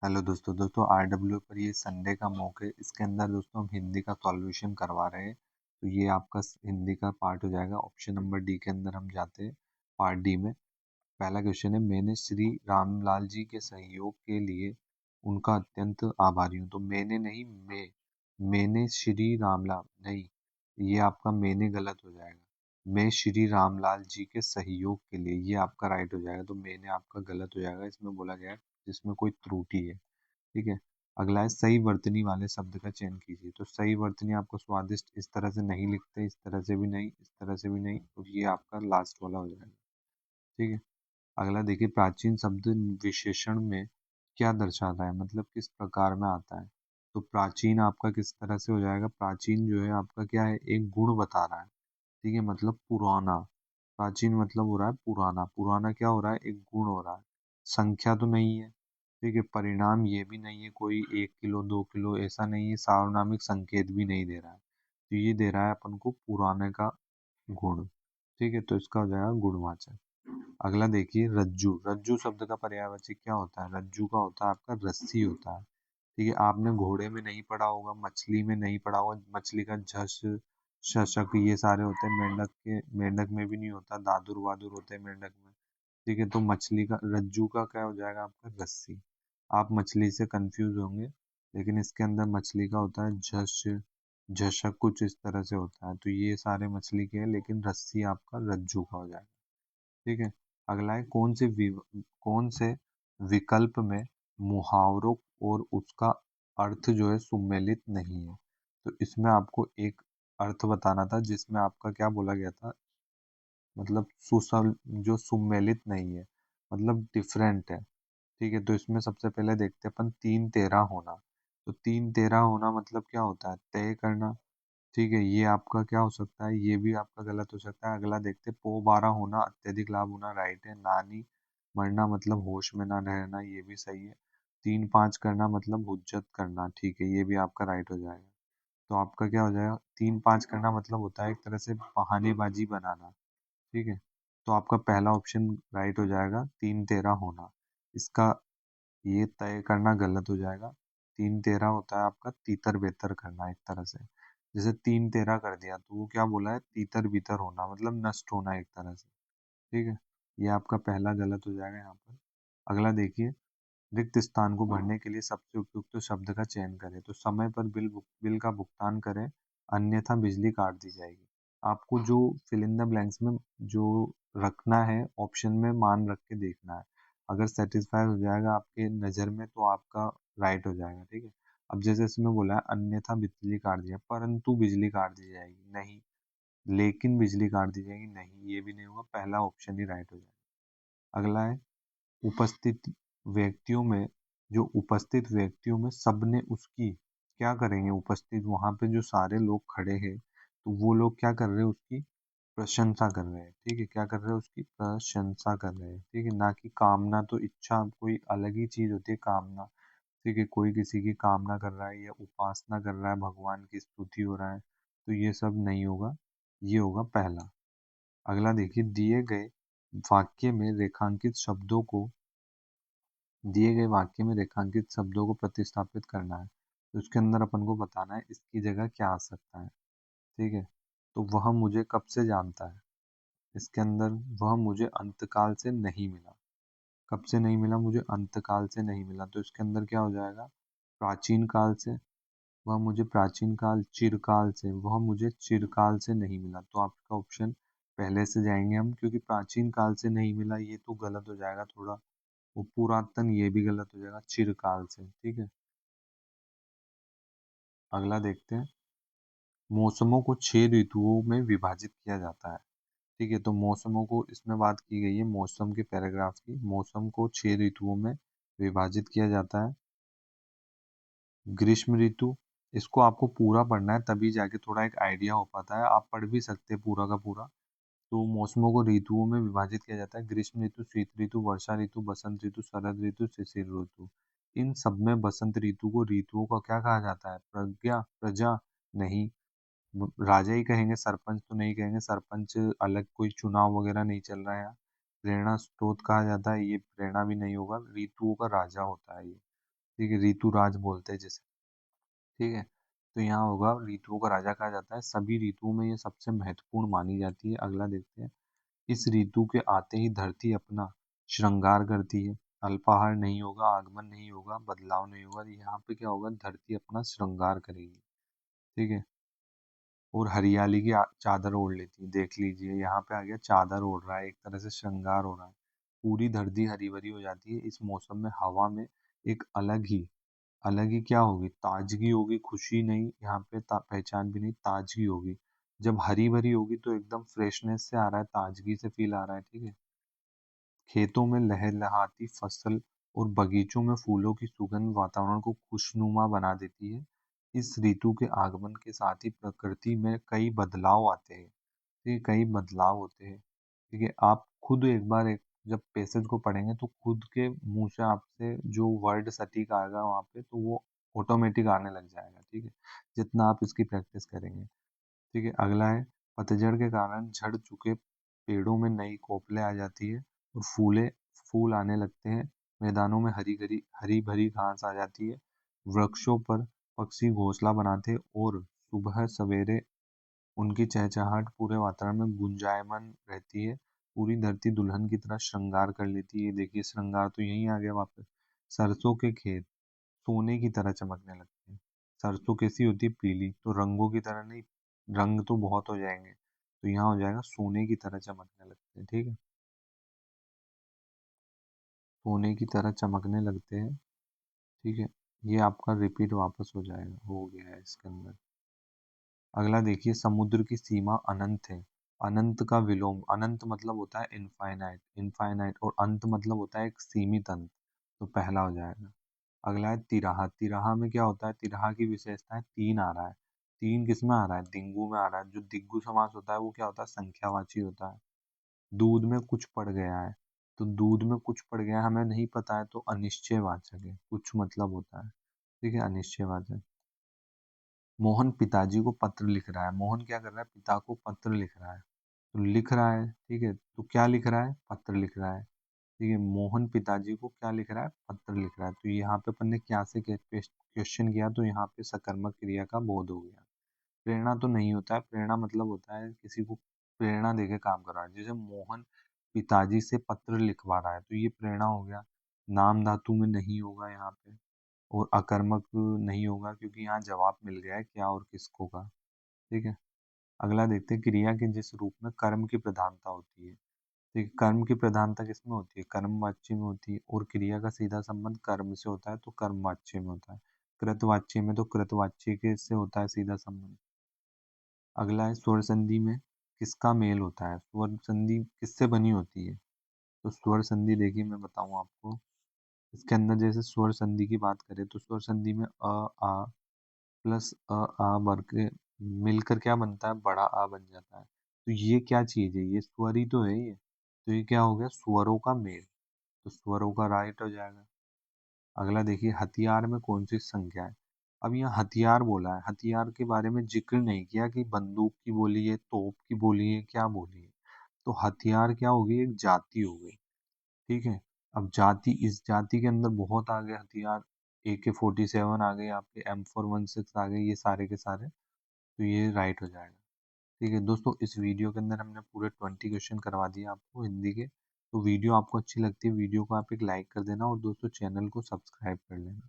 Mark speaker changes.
Speaker 1: Hello दोस्तों RW पर ये संडे का मॉक है। इसके अंदर दोस्तों हम हिंदी का सॉल्यूशन करवा रहे हैं। तो ये आपका हिंदी का पार्ट हो जाएगा। ऑप्शन नंबर डी के अंदर हम जाते हैं। पार्ट डी में पहला क्वेश्चन है, मैंने श्री रामलाल जी के सहयोग के लिए उनका अत्यंत आभारी हूँ। तो मैंने नहीं, मैंने श्री रामलाल नहीं, ये आपका मैंने गलत हो जाएगा। मैं श्री रामलाल जी के सहयोग के लिए, ये आपका राइट हो जाएगा। तो मैंने आपका गलत हो जाएगा। इसमें बोला गया है जिसमें कोई त्रुटि है। ठीक है। अगला है, सही वर्तनी वाले शब्द का चयन कीजिए। तो सही वर्तनी आपको स्वादिष्ट इस तरह से नहीं लिखते, इस तरह से भी नहीं, इस तरह से भी नहीं, और ये आपका लास्ट वाला हो जाएगा। ठीक है। अगला देखिए, प्राचीन शब्द विशेषण में क्या दर्शाता है, मतलब किस प्रकार में आता है। तो प्राचीन आपका किस तरह से हो जाएगा, प्राचीन जो है आपका क्या है, एक गुण बता रहा है। ठीक है, मतलब पुराना। प्राचीन मतलब हो रहा है पुराना, पुराना क्या हो रहा है, एक गुण हो रहा है। संख्या तो नहीं है। ठीक है, परिणाम ये भी नहीं है, कोई 1 किलो 2 किलो ऐसा नहीं है, सार्वनामिक संकेत भी नहीं दे रहा है। तो ये दे रहा है अपन को पुराने का गुण। ठीक है, तो इसका हो जाएगा गुणवाचक। अगला देखिए, रज्जू। रज्जू शब्द का पर्यायवाची क्या होता है, रज्जू का होता है आपका रस्सी होता है। ठीक है, आपने घोड़े में नहीं पढ़ा होगा, मछली में नहीं पढ़ा होगा, मछली का झस शशक ये सारे होते हैं। मेंढक में भी नहीं होता, दादुर वादुर होते हैं मेंढक में। ठीक है, तो मछली का रज्जू का क्या हो जाएगा आपका, रस्सी। आप मछली से कंफ्यूज होंगे, लेकिन इसके अंदर मछली का होता है झस झशक, कुछ इस तरह से होता है। तो ये सारे मछली के हैं, लेकिन रस्सी आपका रज्जू का हो जाएगा। ठीक है। अगला है, कौन से विकल्प में मुहावरों और उसका अर्थ जो है सुमेलित नहीं है। तो इसमें आपको एक अर्थ बताना था जिसमें आपका क्या बोला गया था, मतलब सुसल जो सुमेलित नहीं है, मतलब डिफरेंट है। ठीक है, तो इसमें सबसे पहले देखते हैं अपन, तीन तेरा होना। तो तीन तेरा होना मतलब क्या होता है, तय करना। ठीक है, ये आपका क्या हो सकता है, ये भी आपका गलत हो सकता है। अगला देखते, पो 12 होना, अत्यधिक लाभ होना, राइट है। नानी मरना मतलब होश में ना रहना, ये भी सही है। 3-5 करना मतलब हुज्जत करना, ठीक है, ये भी आपका राइट हो जाएगा। तो आपका क्या हो जाएगा, 3-5 करना मतलब होता है एक तरह से बहानेबाजी बनाना। ठीक है, तो आपका पहला ऑप्शन राइट हो जाएगा, 3-13 होना। इसका ये तय करना गलत हो जाएगा। 3-13 होता है आपका तीतर बेतर करना, एक तरह से। जैसे 3-13 कर दिया तो वो क्या बोला है, तीतर बीतर होना, मतलब नष्ट होना एक तरह से। ठीक है, ये आपका पहला गलत हो जाएगा यहाँ पर। अगला देखिए, रिक्त स्थान को भरने के लिए सबसे उपयुक्त शब्द का चयन करें। तो समय पर बिल का भुगतान करें, अन्यथा बिजली काट दी जाएगी। आपको जो फिल इन द ब्लैंक्स में जो रखना है, ऑप्शन में मान रख के देखना है। अगर सेटिस्फाई हो जाएगा आपके नज़र में तो आपका राइट हो जाएगा। ठीक है। अब जैसे इसमें बोला है, अन्यथा बिजली काट दिया, परंतु बिजली काट दी जाएगी नहीं, लेकिन बिजली काट दी जाएगी नहीं, ये भी नहीं होगा, पहला ऑप्शन ही राइट हो जाएगा। अगला है, उपस्थित व्यक्तियों में जो उपस्थित व्यक्तियों में सबने उसकी क्या करेंगे, उपस्थित वहां पे जो सारे लोग खड़े हैं, तो वो लोग क्या कर रहे हैं, उसकी प्रशंसा कर रहे हैं। ठीक है, क्या कर रहे हैं, उसकी प्रशंसा कर रहे हैं। ठीक है, ना कि कामना। तो इच्छा कोई अलग ही चीज होती है, कामना। ठीक है, कोई किसी की कामना कर रहा है या उपासना कर रहा है, भगवान की स्तुति हो रहा है, तो ये सब नहीं होगा, ये होगा पहला। अगला देखिए, वाक्य में रेखांकित शब्दों को दिए गए वाक्य में रेखांकित शब्दों को प्रतिस्थापित करना है। तो इसके अंदर अपन को बताना है इसकी जगह क्या आ सकता है। ठीक है, तो वह मुझे कब से जानता है, इसके अंदर वह मुझे अंतकाल से नहीं मिला। कब से नहीं मिला, मुझे अंतकाल से नहीं मिला, तो इसके अंदर क्या हो जाएगा, प्राचीन काल से। वह मुझे प्राचीन काल, चिरकाल से, वह मुझे चिरकाल से नहीं मिला। तो आपका ऑप्शन पहले से जाएंगे हम, क्योंकि प्राचीन काल से नहीं मिला ये तो गलत हो जाएगा थोड़ा, वो पुरातन ये भी गलत हो जाएगा, चिरकाल से। ठीक है। अगला देखते हैं, मौसमों को 6 ऋतुओं में विभाजित किया जाता है। ठीक है, तो मौसमों को इसमें बात की गई है, मौसम के पैराग्राफ की। मौसम को 6 ऋतुओं में विभाजित किया जाता है। ग्रीष्म ऋतु, इसको आपको पूरा पढ़ना है तभी जाके थोड़ा एक आइडिया हो पाता है, आप पढ़ भी सकते हैं पूरा का पूरा। तो मौसमों को ऋतुओं में विभाजित किया जाता है, ग्रीष्म ऋतु, शीत ऋतु, वर्षा ऋतु, बसंत ऋतु, शरद ऋतु, शिशिर ऋतु। इन सब में बसंत ऋतु को ऋतुओं का क्या कहा जाता है, प्रज्ञा, प्रजा नहीं, राजा ही कहेंगे, सरपंच तो नहीं कहेंगे, सरपंच अलग कोई चुनाव वगैरह नहीं चल रहा है यहाँ। प्रेरणा स्रोत कहा जाता है, ये प्रेरणा भी नहीं होगा, ऋतुओं का राजा होता है ये। ठीक है, ऋतुराज बोलते हैं जिसे। ठीक है, तो यहाँ होगा ऋतुओं का राजा कहा जाता है, सभी ऋतुओं में ये सबसे महत्वपूर्ण मानी जाती है। अगला देखते हैं, इस ऋतु के आते ही धरती अपना श्रृंगार करती है। अल्पाहार नहीं होगा, आगमन नहीं होगा, बदलाव नहीं होगा, यहाँ पे क्या होगा, धरती अपना श्रृंगार करेगी। ठीक है, और हरियाली की चादर ओढ़ लेती है। देख लीजिए यहाँ पे आ गया, चादर ओढ़ रहा है, एक तरह से श्रृंगार हो रहा है। पूरी धरती हरी भरी हो जाती है। इस मौसम में हवा में एक अलग ही क्या होगी, ताजगी होगी, खुशी नहीं, यहाँ पे पहचान भी नहीं, ताजगी होगी। जब हरी भरी होगी तो एकदम फ्रेशनेस से आ रहा है, ताजगी से फील आ रहा है। ठीक है, खेतों में लहलहाती फसल और बगीचों में फूलों की सुगंध वातावरण को खुशनुमा बना देती है। इस ऋतु के आगमन के साथ ही प्रकृति में कई बदलाव आते हैं। ये कई बदलाव होते हैं। ठीक है, आप खुद एक बार एक जब पैसेज को पढ़ेंगे तो खुद के मुंह से आपसे जो वर्ड सटीक आएगा वहाँ पे, तो वो ऑटोमेटिक आने लग जाएगा। ठीक है, जितना आप इसकी प्रैक्टिस करेंगे। ठीक है, अगला है, पतझड़ के कारण झड़ चुके पेड़ों में नई कोपलें आ जाती है और फूल आने लगते हैं। मैदानों में हरी भरी घास आ जाती है। वृक्षों पर पक्षी घोंसला बनाते हैं और सुबह सवेरे उनकी चहचहाहट पूरे वातावरण में गुंजायमान रहती है। पूरी धरती दुल्हन की तरह श्रृंगार कर लेती है। देखिए, श्रृंगार तो यहीं आ गया वापस। सरसों के खेत सोने की तरह चमकने लगते हैं। सरसों कैसी होती है, पीली, तो रंगों की तरह नहीं, रंग तो बहुत हो जाएंगे, तो यहाँ हो जाएगा सोने की तरह चमकने लगते हैं। ठीक है, सोने की तरह चमकने लगते हैं। ठीक है, ये आपका रिपीट वापस हो जाएगा, हो गया है इसके अंदर। अगला देखिए, समुद्र की सीमा अनंत है। अनंत का विलोम, अनंत मतलब होता है इनफाइनाइट, इनफाइनाइट, और अंत मतलब होता है एक सीमित अंत। तो पहला हो जाएगा। अगला है तिराहा। तिराहा में क्या होता है, तिराहा की विशेषता है तीन आ रहा है। तीन किस में आ रहा है, दिंगू में आ रहा है। जो दिग्गु समास होता है वो क्या होता है, संख्यावाची होता है। दूध में कुछ पड़ गया है, तो दूध में कुछ पड़ गया है हमें नहीं पता है, तो अनिश्चयवाचक है, कुछ मतलब होता है। ठीक है, अनिश्चयवाचक। मोहन पिताजी को पत्र लिख रहा है। मोहन क्या कर रहा है, पिता को पत्र लिख रहा है। तो लिख रहा है, ठीक है, तो क्या लिख रहा है, पत्र लिख रहा है। ठीक है, मोहन पिताजी को क्या लिख रहा है, पत्र लिख रहा है। तो यहाँ पे अपन ने क्या से क्वेश्चन किया, तो यहाँ पे सकर्मक क्रिया का बोध हो गया। प्रेरणा तो नहीं होता है, प्रेरणा मतलब होता है किसी को प्रेरणा देके काम करा है। जैसे मोहन पिताजी से पत्र लिखवा रहा है, तो ये प्रेरणा हो गया। नाम धातु में नहीं होगा यहाँ पे, और अकर्मक नहीं होगा, क्योंकि यहाँ जवाब मिल गया है क्या और किसको का। ठीक है, अगला देखते हैं, क्रिया के जिस रूप में कर्म की प्रधानता होती है। ठीक है, कर्म की प्रधानता किसमें होती है, कर्मवाच्य में होती है, और क्रिया का सीधा संबंध कर्म से होता है, तो कर्मवाच्य में होता है। कृतवाच्य में तो कृतवाच्य के से होता है सीधा संबंध। अगला है, स्वर संधि में किसका मेल होता है, स्वर संधि किससे बनी होती है। तो स्वर संधि देखिए मैं बताऊं आपको, इसके अंदर जैसे स्वर संधि की बात करें तो स्वर संधि में अ आ प्लस आ बर के मिलकर क्या बनता है, बड़ा आ बन जाता है। तो ये क्या चीज है, ये स्वर ही तो है ये। तो ये क्या हो गया, स्वरों का मेल, तो स्वरों का राइट हो जाएगा। अगला देखिए, हथियार में कौन सी संख्या है। अब यहाँ हथियार बोला है, हथियार के बारे में जिक्र नहीं किया कि बंदूक की बोली है, तोप की बोली है, क्या बोली है। तो हथियार क्या होगी, एक जाति हो गई। ठीक है, अब जाति, इस जाति के अंदर बहुत आ गए हथियार। AK-47 आ गए, आपके M416 आ गए, ये सारे के सारे। तो ये राइट हो जाएगा। ठीक है दोस्तों, इस वीडियो के अंदर हमने पूरे 20 क्वेश्चन करवा दिए आपको हिंदी के। तो वीडियो आपको अच्छी लगती है, वीडियो को आप एक लाइक कर देना, और दोस्तों चैनल को सब्सक्राइब कर लेना।